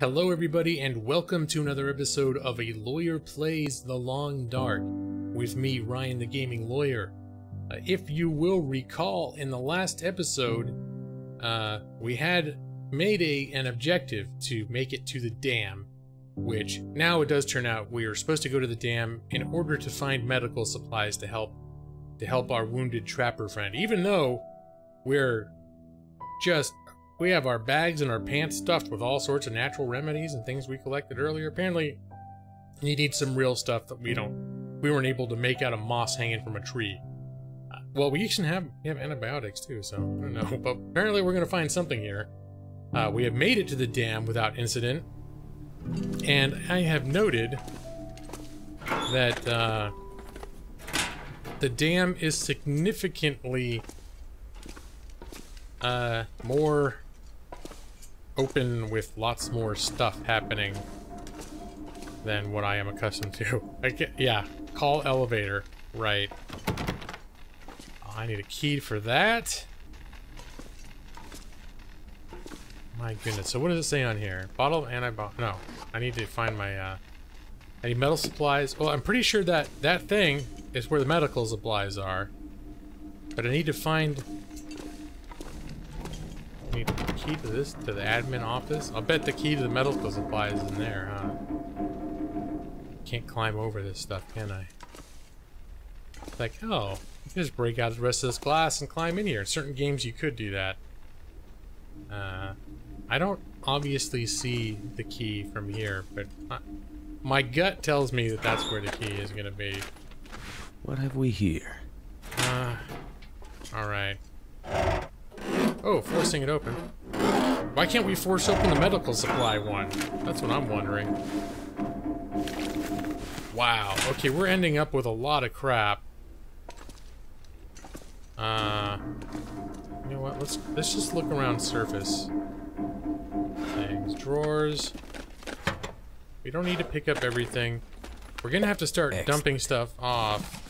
Hello everybody and welcome to another episode of A Lawyer Plays The Long Dark with me, Ryan the Gaming Lawyer. If you will recall, in the last episode, we had made an objective to make it to the dam, which now it does turn out we are supposed to go to the dam in order to find medical supplies to help our wounded trapper friend, even though we have our bags and our pants stuffed with all sorts of natural remedies and things we collected earlier. Apparently, you need some real stuff that we weren't able to make out of moss hanging from a tree. Well, we have antibiotics too, so I don't know. But apparently we're going to find something here. We have made it to the dam without incident. And I have noted that the dam is significantly more open with lots more stuff happening than what I am accustomed to. Yeah, call elevator, right. Oh, I need a key for that. My goodness, so what does it say on here? Bottle of antibiotics. No, I need to find my, I need medical supplies. Well, I'm pretty sure that thing is where the medical supplies are. But I need to find... Need a key to this, to the admin office? I'll bet the key to the medical supplies is in there, huh? Can't climb over this stuff, can I? It's like, oh, you can just break out the rest of this glass and climb in here. In certain games you could do that. I don't obviously see the key from here, but my gut tells me that that's where the key is gonna be. What have we here? Alright. Oh, forcing it open. Why can't we force open the medical supply one? That's what I'm wondering. Wow. Okay, we're ending up with a lot of crap. You know what? Let's just look around surface. Things, drawers. We don't need to pick up everything. We're gonna have to start dumping stuff off.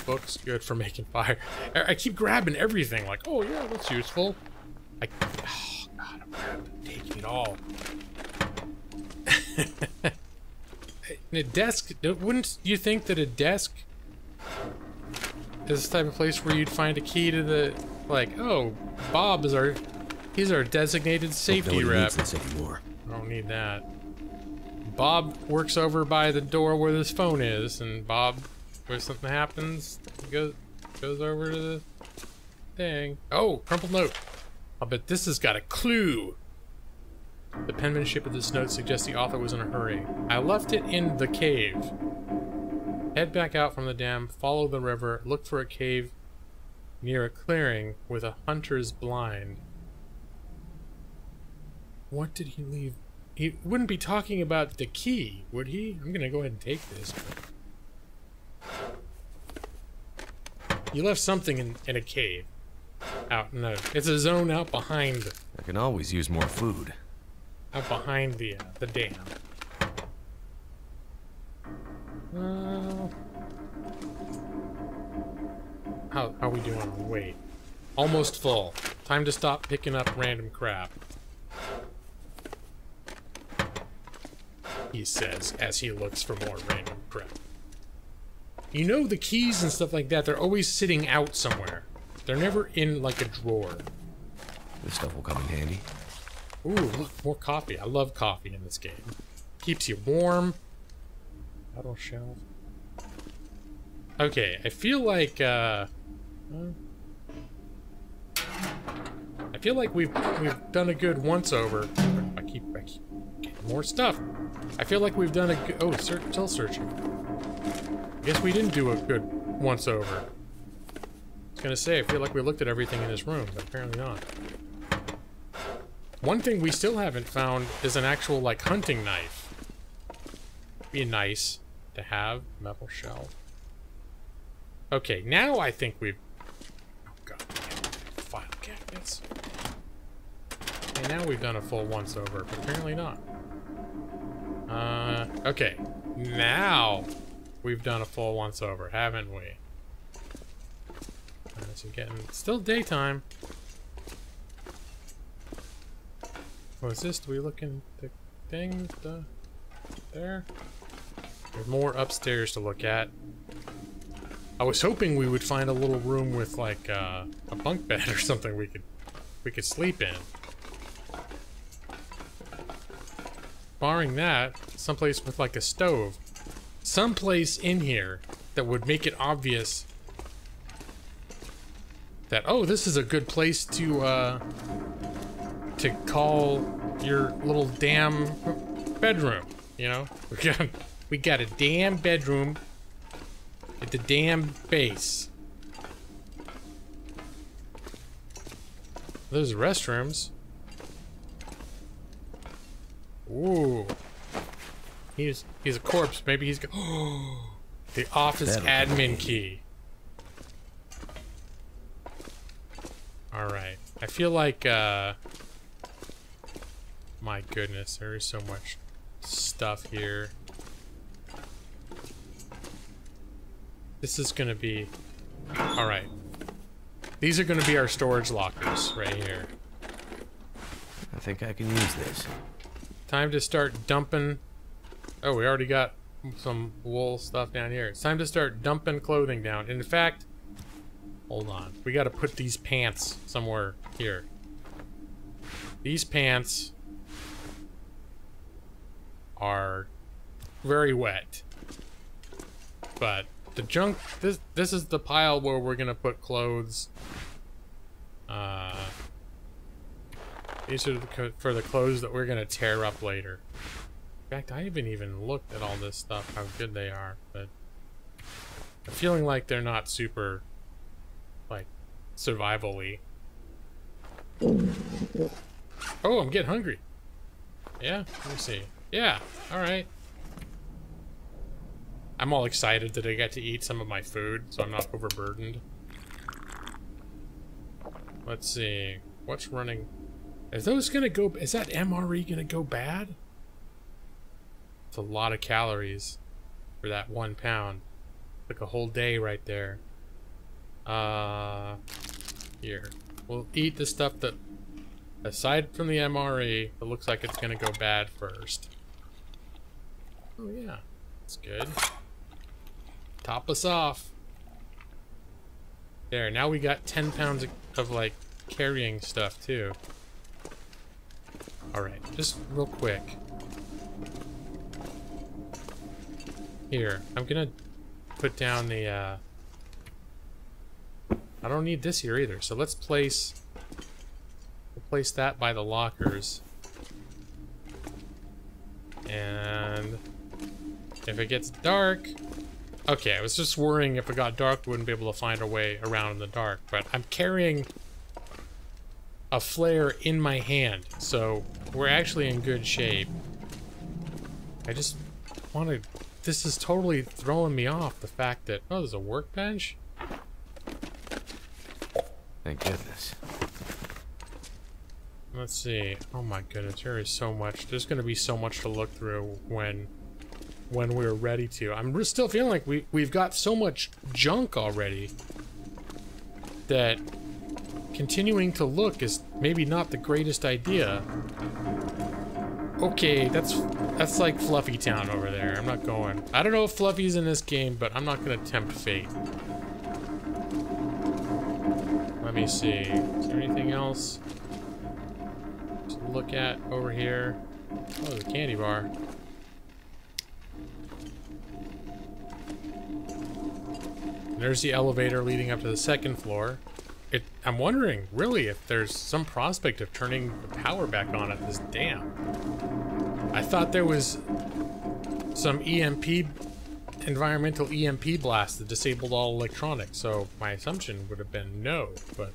Books good for making fire. I keep grabbing everything, like, oh yeah, that's useful. Oh god, I'm taking it all. In a desk, wouldn't you think that a desk is the type of place where you'd find a key to the, like, oh, Bob is he's our designated safety rep. Needs this anymore. I don't need that. Bob works over by the door where this phone is, and Bob, where something happens, goes over to the thing. Oh, crumpled note. I'll bet this has got a clue. The penmanship of this note suggests the author was in a hurry. I left it in the cave. Head back out from the dam, follow the river, look for a cave near a clearing with a hunter's blind. What did he leave? He wouldn't be talking about the key, would he? I'm gonna go ahead and take this. You left something in a cave. Out in it's a zone out behind. I can always use more food. Out behind the dam. How are we doing? Wait. Almost full. Time to stop picking up random crap. He says as he looks for more random crap. You know, the keys and stuff like that, they're always sitting out somewhere. They're never in, like, a drawer. This stuff will come in handy. Ooh, look, more coffee. I love coffee in this game. Keeps you warm. Metal shelf. Okay, I feel like, we've done a good once-over. I keep getting more stuff. I feel like we've done a good... Oh, still searching. I guess we didn't do a good once-over. I was gonna say, I feel like we looked at everything in this room, but apparently not. One thing we still haven't found is an actual, like, hunting knife. Be nice to have. Metal shelf. Okay, now I think we've... Oh god, file cabinets. Okay, now we've done a full once-over, but apparently not. Okay. Now we've done a full once-over, haven't we? So getting... Still daytime. What is this? Do we look in the thing? There? There's more upstairs to look at. I was hoping we would find a little room with like a bunk bed or something we could sleep in. Barring that, someplace with like a stove. Someplace in here that would make it obvious that, oh, this is a good place to call your little damn bedroom, you know? We got a damn bedroom at the damn base. Those restrooms. Ooh. He's a corpse. Maybe he's got the office admin key. Alright. I feel like my goodness, there is so much stuff here. This is gonna be... Alright. These are gonna be our storage lockers right here. I think I can use this. Time to start dumping... Oh, we already got some wool stuff down here. It's time to start dumping clothing down. And in fact... Hold on. We gotta put these pants somewhere here. These pants are very wet. But the junk, this is the pile where we're gonna put clothes. These are for the clothes that we're gonna tear up later. In fact, I haven't even looked at all this stuff, how good they are, but I'm feeling like they're not super, like, survival-y. Oh, I'm getting hungry. Yeah, let me see. Yeah, alright. I'm all excited that I got to eat some of my food, so I'm not overburdened. Let's see. What's running? Is those gonna go... Is that MRE gonna go bad? It's a lot of calories for that 1 pound. Like a whole day right there. Here. We'll eat the stuff that, aside from the MRE, it looks like it's gonna go bad first. Oh yeah, that's good. Top us off. There, now we got 10 pounds of like carrying stuff too. Alright, just real quick. Here, I'm gonna put down the I don't need this here either, so let's place that by the lockers. And if it gets dark, okay, I was just worrying if it got dark we wouldn't be able to find our way around in the dark, but I'm carrying a flare in my hand, so we're actually in good shape. I just wanted, this is totally throwing me off, the fact that, oh, there's a workbench? Thank goodness. Let's see. Oh my goodness, there is so much. There's gonna be so much to look through when we're ready to. I'm still feeling like we've got so much junk already that continuing to look is maybe not the greatest idea. Okay, that's like Fluffy Town over there. I'm not going. I don't know if Fluffy's in this game, but I'm not gonna tempt fate. Let me see. Is there anything else to look at over here? Oh, the candy bar. There's the elevator leading up to the second floor. I'm wondering, really, if there's some prospect of turning the power back on at this dam. I thought there was some environmental EMP blast that disabled all electronics, so my assumption would have been no, but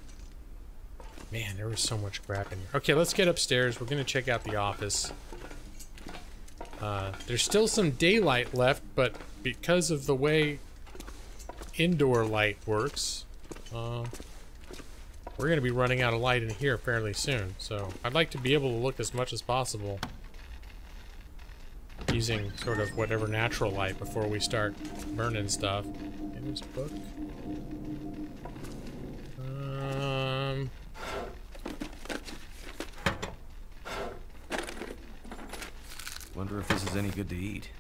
man, there was so much crap in here. Okay, let's get upstairs. We're gonna check out the office. There's still some daylight left, but because of the way indoor light works, we're gonna be running out of light in here fairly soon, so I'd like to be able to look as much as possible using sort of whatever natural light before we start burning stuff. There's a book. Wonder if this is any good to eat.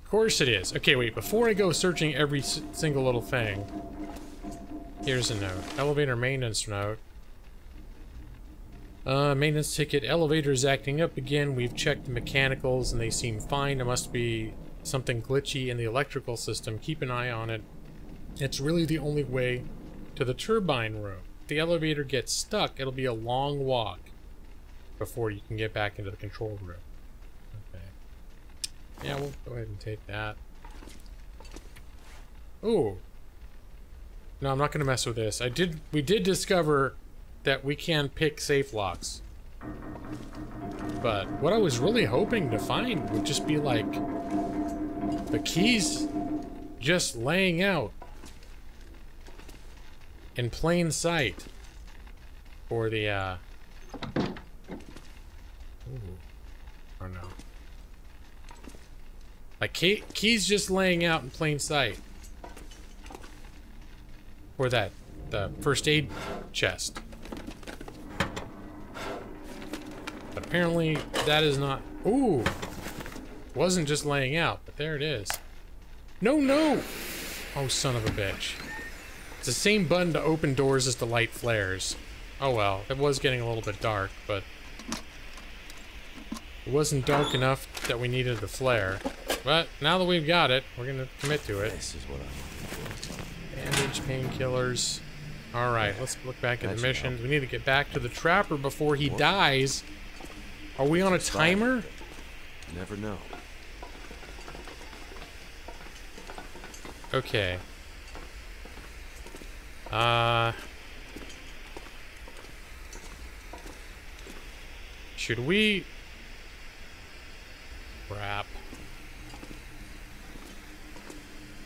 Of course it is. Okay, wait, before I go searching every single little thing, here's a note. Elevator maintenance note. Maintenance ticket. Elevator is acting up again. We've checked the mechanicals and they seem fine. It must be something glitchy in the electrical system. Keep an eye on it. It's really the only way to the turbine room. If the elevator gets stuck, it'll be a long walk before you can get back into the control room. Okay. Yeah, we'll go ahead and take that. Ooh. No, I'm not gonna mess with this. We did discover that we can pick safe locks. But what I was really hoping to find would just be like the keys just laying out in plain sight for the ooh. Or no. Like keys just laying out in plain sight for the first aid chest. But apparently that is not. Ooh, wasn't just laying out, but there it is. No, no! Oh, son of a bitch. It's the same button to open doors as the light flares. Oh well, it was getting a little bit dark, but it wasn't dark enough that we needed the flare. But now that we've got it, we're gonna commit to it. This is what I'm looking Bandage, painkillers. Alright, let's look back at the missions. We need to get back to the trapper before he dies. Are we on a timer? You never know. Okay. Should we... Crap.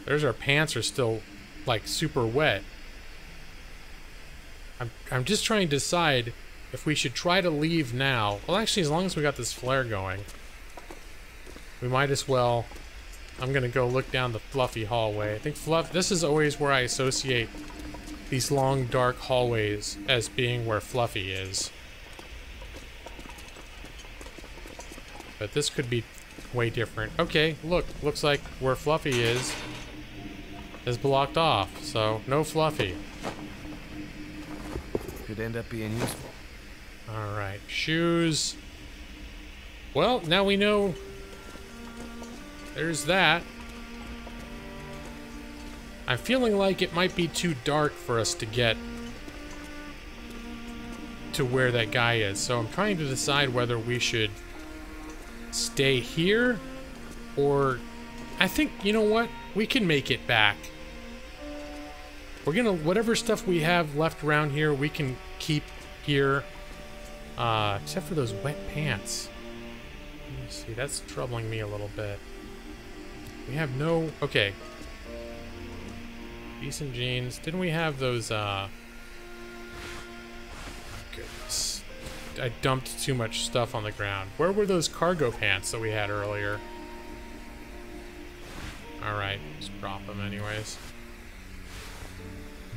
There's our pants are still, like, super wet. I'm just trying to decide if we should try to leave now. Well, actually, as long as we got this flare going, we might as well... I'm gonna go look down the fluffy hallway. I think this is always where I associate these long, dark hallways as being where Fluffy is. But this could be way different. Okay, look, looks like where Fluffy is blocked off, so no Fluffy. Could end up being useful. Alright, shoes. Well, now we know. There's that. I'm feeling like it might be too dark for us to get to where that guy is, so I'm trying to decide whether we should stay here or... I think, you know what? We can make it back. We're gonna... Whatever stuff we have left around here, we can keep here. Except for those wet pants. Let me see, that's troubling me a little bit. We have no... Okay. Decent jeans. Didn't we have those, Goodness. I dumped too much stuff on the ground. Where were those cargo pants that we had earlier? Alright, just drop them anyways.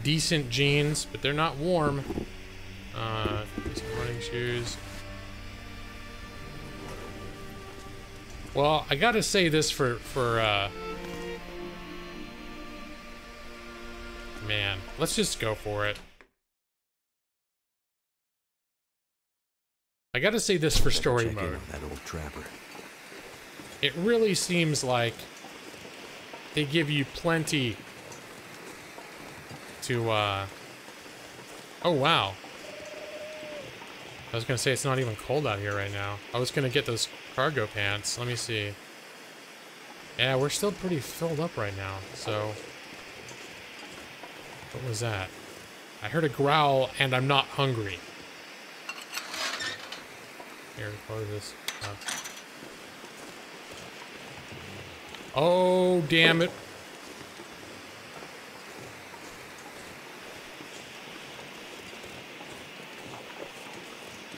Decent jeans, but they're not warm. Decent running shoes. Well, I gotta say this for man, let's just go for it. I gotta say this for story Check mode. in on that old trapper. It really seems like they give you plenty to, oh wow. I was gonna say it's not even cold out here right now. I was gonna get those cargo pants. Let me see. Yeah, we're still pretty filled up right now, so... What was that? I heard a growl, and I'm not hungry. Here, close this up. Oh, damn it.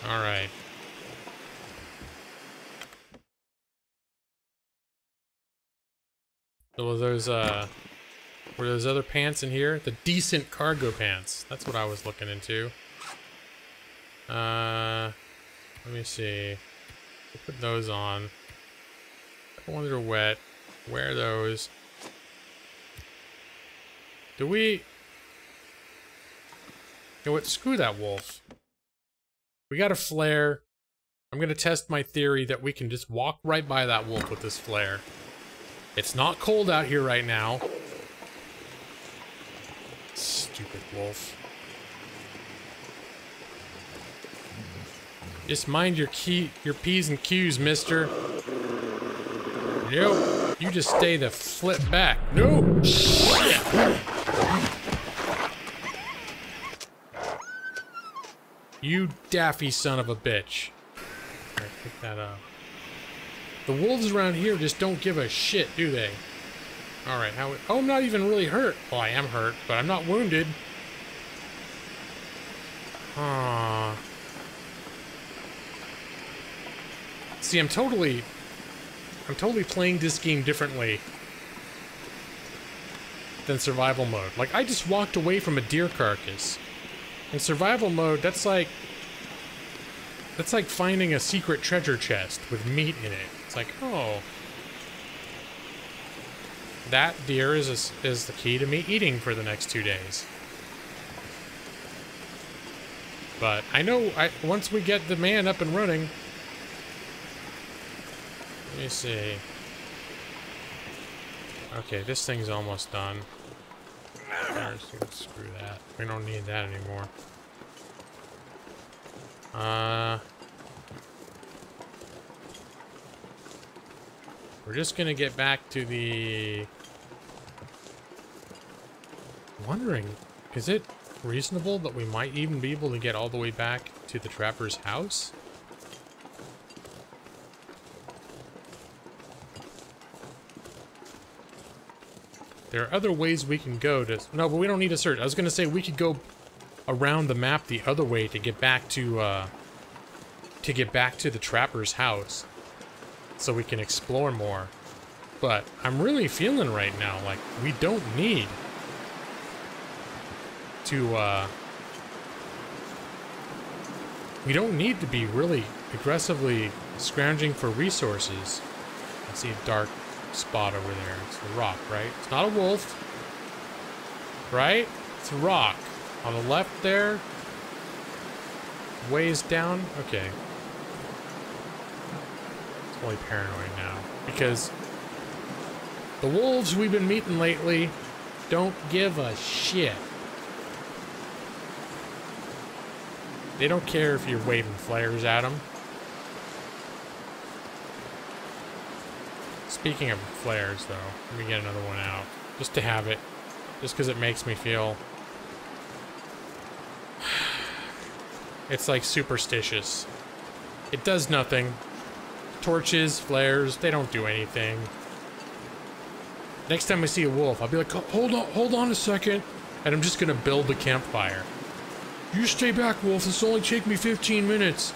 Alright. So were those other pants in here? The decent cargo pants. That's what I was looking into. Let me see. We'll put those on. The ones that are wet. Wear those. Do we... You know what? Screw that wolf. We got a flare. I'm gonna test my theory that we can just walk right by that wolf with this flare. It's not cold out here right now. Stupid wolf. Just mind your P's and Q's, mister. Nope. You just stay the flip back. No! Shit! You daffy son of a bitch. Alright, pick that up. The wolves around here just don't give a shit, do they? Alright, how... Oh, I'm not even really hurt. Well, I am hurt, but I'm not wounded. Aww. See, I'm totally playing this game differently than survival mode. Like, I just walked away from a deer carcass. In survival mode, that's like finding a secret treasure chest with meat in it. It's like, oh, that deer is the key to me eating for the next 2 days. But I know once we get the man up and running. Let me see. Okay, this thing's almost done. Screw that. We don't need that anymore. We're just gonna get back to the... Wondering, is it reasonable that we might even be able to get all the way back to the trapper's house? There are other ways we can go to... No, but we don't need to search. I was going to say we could go around the map the other way to get back to the trapper's house. So we can explore more. But I'm really feeling right now like we don't need to, we don't need to be really aggressively scrounging for resources. I see a dark spot over there. It's a rock, right? It's not a wolf. Right? It's a rock. On the left there. Ways down. Okay. It's only paranoid now. Because the wolves we've been meeting lately don't give a shit. They don't care if you're waving flares at them. Speaking of flares, though, let me get another one out. Just to have it. Just because it makes me feel... It's like superstitious. It does nothing. Torches, flares, they don't do anything. Next time I see a wolf, I'll be like, hold on a second. And I'm just going to build a campfire. You stay back, wolf. This will only take me 15 minutes.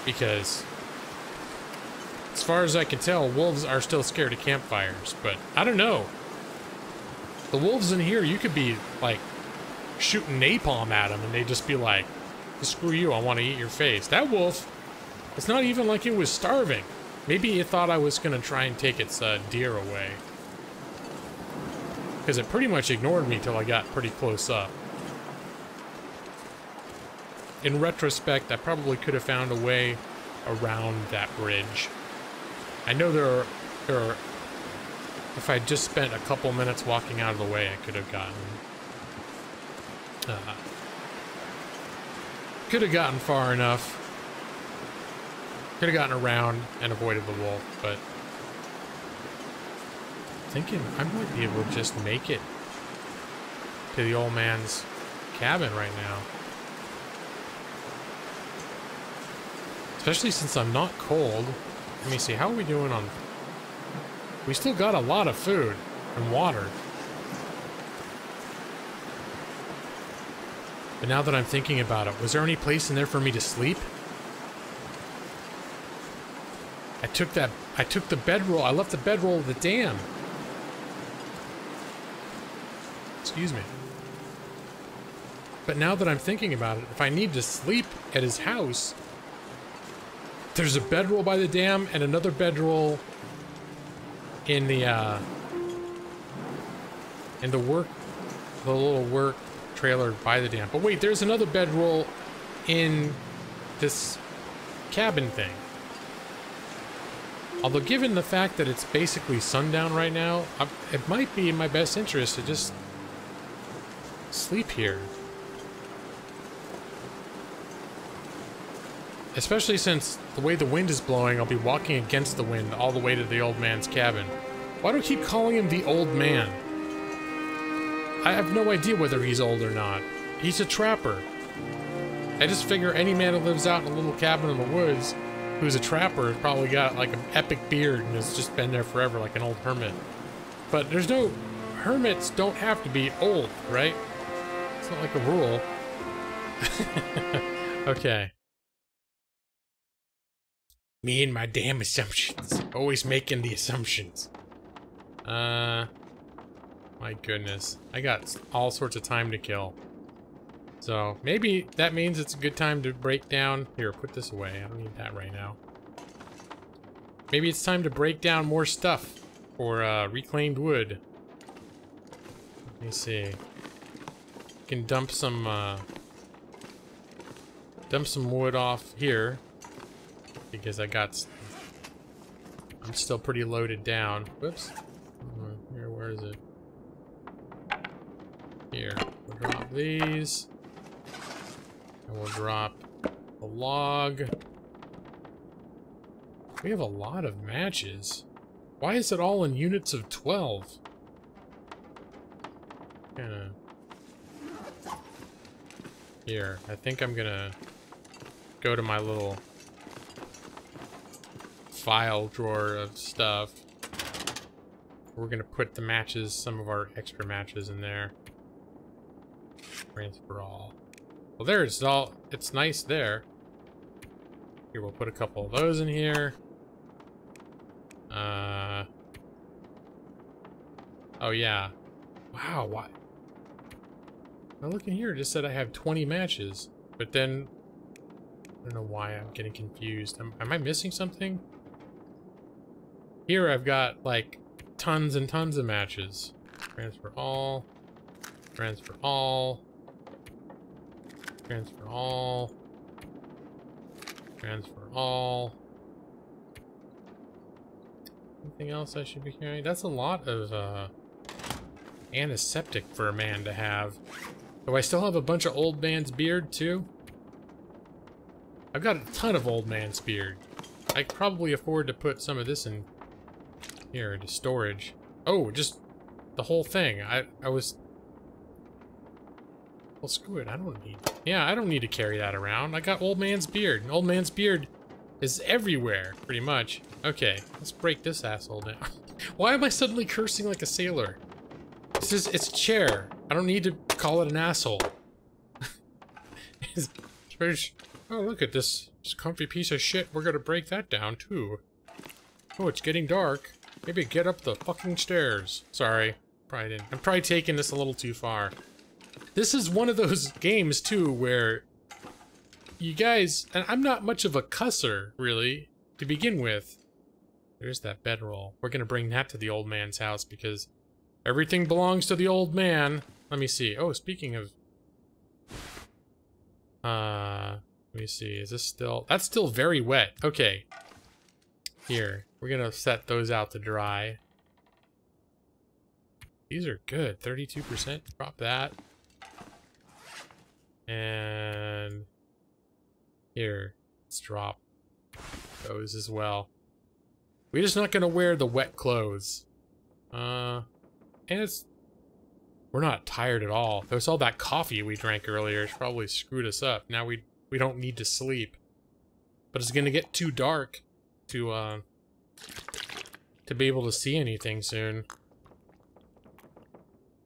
Because... as far as I can tell, wolves are still scared of campfires, but I don't know. The wolves in here, you could be, like, shooting napalm at them, and they'd just be like, screw you, I want to eat your face. That wolf, it's not even like it was starving. Maybe it thought I was going to try and take its deer away. Because it pretty much ignored me till I got pretty close up. In retrospect, I probably could have found a way around that bridge. I know there are, if I just spent a couple minutes walking out of the way, I could have gotten far enough. Could have gotten around and avoided the wolf, but thinking I might be able to just make it to the old man's cabin right now. Especially since I'm not cold. Let me see, how are we doing on... We still got a lot of food and water. But now that I'm thinking about it, was there any place in there for me to sleep? I took the bedroll. I left the bedroll at the dam. Excuse me. But now that I'm thinking about it, if I need to sleep at his house, There's a bedroll by the dam and another bedroll in the little work trailer by the dam. But wait, there's another bedroll in this cabin thing. Although given the fact that it's basically sundown right now, it might be in my best interest to just sleep here. Especially since the way the wind is blowing, I'll be walking against the wind all the way to the old man's cabin. Why do I keep calling him the old man? I have no idea whether he's old or not. He's a trapper. I just figure any man who lives out in a little cabin in the woods who's a trapper has probably got like an epic beard and has just been there forever like an old hermit. But there's no... hermits don't have to be old, right? It's not like a rule. Okay. Me and my damn assumptions. Always making the assumptions. My goodness. I got all sorts of time to kill. So, maybe that means it's a good time to break down... Here, put this away. I don't need that right now. Maybe it's time to break down more stuff for reclaimed wood. Let me see. Can dump some wood off here. Because I'm still pretty loaded down. Whoops. Here, where is it? Here. We'll drop these. And we'll drop a log. We have a lot of matches. Why is it all in units of 12? Kinda. Here, I think I'm gonna go to my little file drawer of stuff. We're gonna put the matches, some of our extra matches in there. Transfer all. Well, there's all. It's nice there. Here, we'll put a couple of those in here. Oh yeah. Wow. Why? Now look in here. It just said I have 20 matches, but then I don't know why I'm getting confused. Am I missing something? Here I've got like tons and tons of matches. Transfer all. Transfer all. Transfer all. Transfer all. Anything else I should be carrying? That's a lot of antiseptic for a man to have. Do I still have a bunch of old man's beard too? I've got a ton of old man's beard. I could probably afford to put some of this in here into storage. Oh, just the whole thing. I was... Well, screw it. I don't need... Yeah, I don't need to carry that around. I got old man's beard. And old man's beard is everywhere, pretty much. Okay, let's break this asshole down. Why am I suddenly cursing like a sailor? It's a chair. I don't need to call it an asshole. Oh, look at this comfy piece of shit. We're gonna break that down, too. Oh, it's getting dark. Maybe get up the fucking stairs. Sorry. Probably didn't. I'm probably taking this a little too far. This is one of those games, too, where you guys... And I'm not much of a cusser, really, to begin with. There's that bedroll. We're gonna bring that to the old man's house because everything belongs to the old man. Let me see. Oh, speaking of... let me see. Is this still... That's still very wet. Okay. Here. We're gonna set those out to dry. These are good. 32%. Drop that. And... Here. Let's drop those as well. We're just not gonna wear the wet clothes. And it's... We're not tired at all. There's all that coffee we drank earlier. It's probably screwed us up. Now we don't need to sleep. But it's gonna get too dark to be able to see anything soon.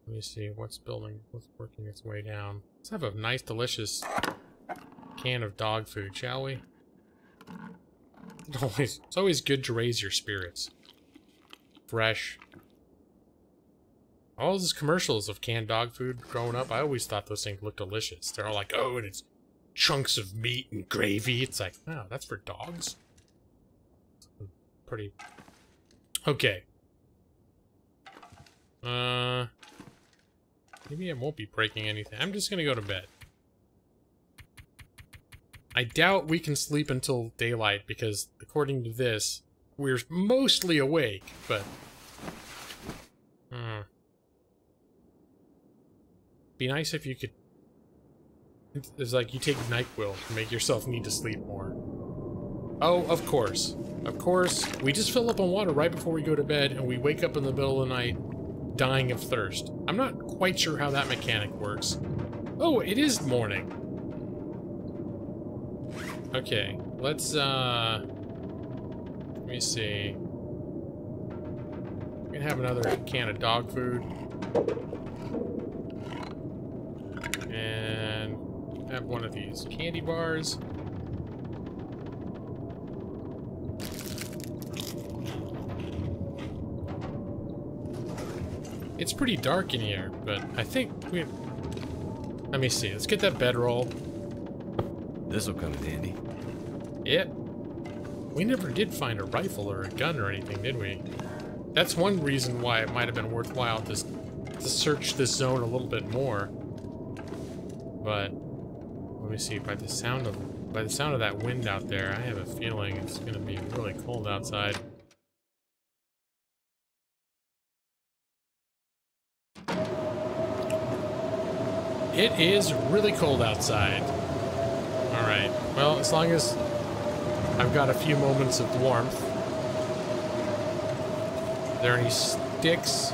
Let me see what's working its way down. Let's have a nice, delicious can of dog food, shall we? It's always good to raise your spirits. Fresh. All those commercials of canned dog food growing up, I always thought those things looked delicious. They're all like, oh, and it's chunks of meat and gravy. It's like, oh, that's for dogs? pretty... Okay. Maybe I won't be breaking anything. I'm just gonna go to bed. I doubt we can sleep until daylight because, according to this, we're mostly awake, but... Be nice if you could... It's like you take NyQuil to make yourself need to sleep more. Oh, of course. Of course, we just fill up on water right before we go to bed, and we wake up in the middle of the night dying of thirst. I'm not quite sure how that mechanic works. Oh, it is morning. Okay, let's, let me see. We're gonna have another can of dog food. And have one of these candy bars. It's pretty dark in here, but I think we... Let me see. Let's get that bedroll. This'll come in handy. Yeah. We never did find a rifle or a gun or anything, did we? That's one reason why it might have been worthwhile to search this zone a little bit more. But let me see. By the sound of that wind out there, I have a feeling it's going to be really cold outside. It is really cold outside. Alright, well, as long as I've got a few moments of warmth. Are there any sticks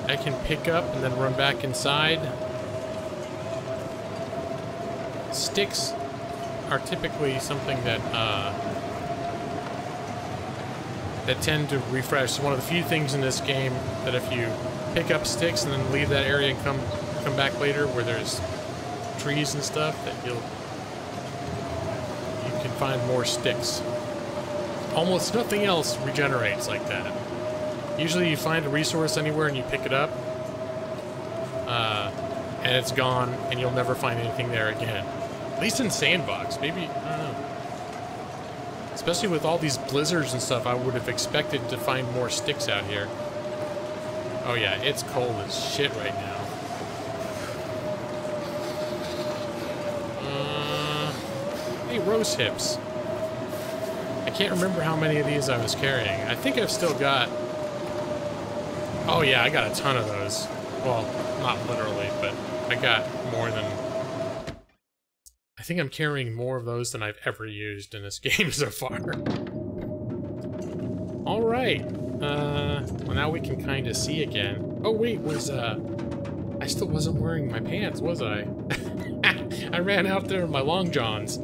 I can pick up and then run back inside? Sticks are typically something that that tend to refresh. It's one of the few things in this game that if you pick up sticks and then leave that area and come back later where there's trees and stuff, that you can find more sticks. Almost nothing else regenerates like that. Usually you find a resource anywhere and you pick it up, and it's gone, and you'll never find anything there again. At least in Sandbox, maybe, I don't know. Especially with all these blizzards and stuff, I would have expected to find more sticks out here. Oh yeah, it's cold as shit right now. Hey, rose hips. I can't remember how many of these I was carrying. I think I've still got... Oh yeah, I got a ton of those. Well, not literally, but I got more than... I think I'm carrying more of those than I've ever used in this game so far. Alright. Well, now we can kind of see again. Oh wait, I still wasn't wearing my pants, was I? I ran out there in my long johns.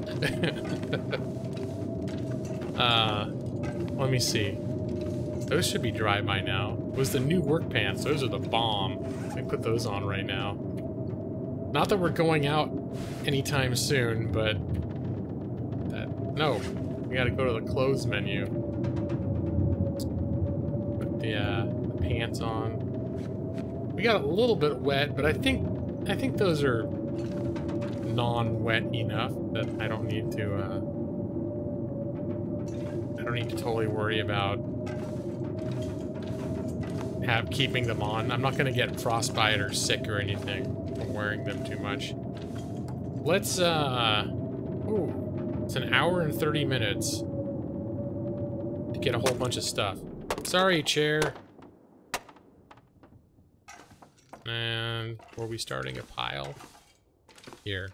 Let me see. Those should be dry by now. It was the new work pants. Those are the bomb. I put those on right now. Not that we're going out anytime soon, but... No. We gotta go to the clothes menu. Put the pants on. We got a little bit wet, but I think those are non-wet enough that I don't need to totally worry about keeping them on. I'm not gonna get frostbite or sick or anything from wearing them too much. Let's ooh, it's an hour and 30 minutes to get a whole bunch of stuff. Sorry, chair. And were we starting a pile? Here.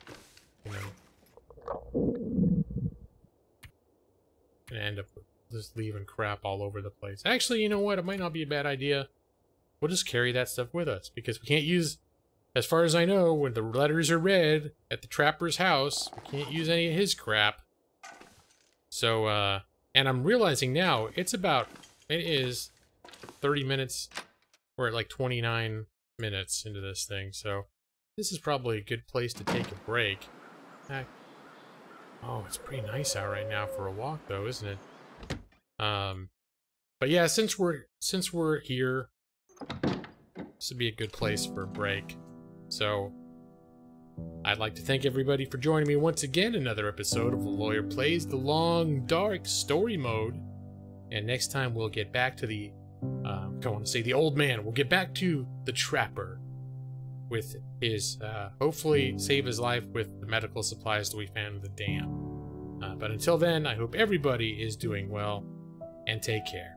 Gonna end up just leaving crap all over the place. Actually, you know what? It might not be a bad idea. We'll just carry that stuff with us, because we can't use, as far as I know, when the letters are read at the trapper's house, we can't use any of his crap. So, and I'm realizing now, it is 30 minutes, we're at like 29 minutes into this thing, so this is probably a good place to take a break. Oh, it's pretty nice out right now for a walk, though, isn't it? But yeah, since we're here, this would be a good place for a break. So, I'd like to thank everybody for joining me once again in another episode of The Lawyer Plays the Long Dark Story Mode. And next time we'll get back to the, don't want to say the old man, we'll get back to the trapper with his, hopefully save his life with the medical supplies that we found in the dam. But until then, I hope everybody is doing well, and take care.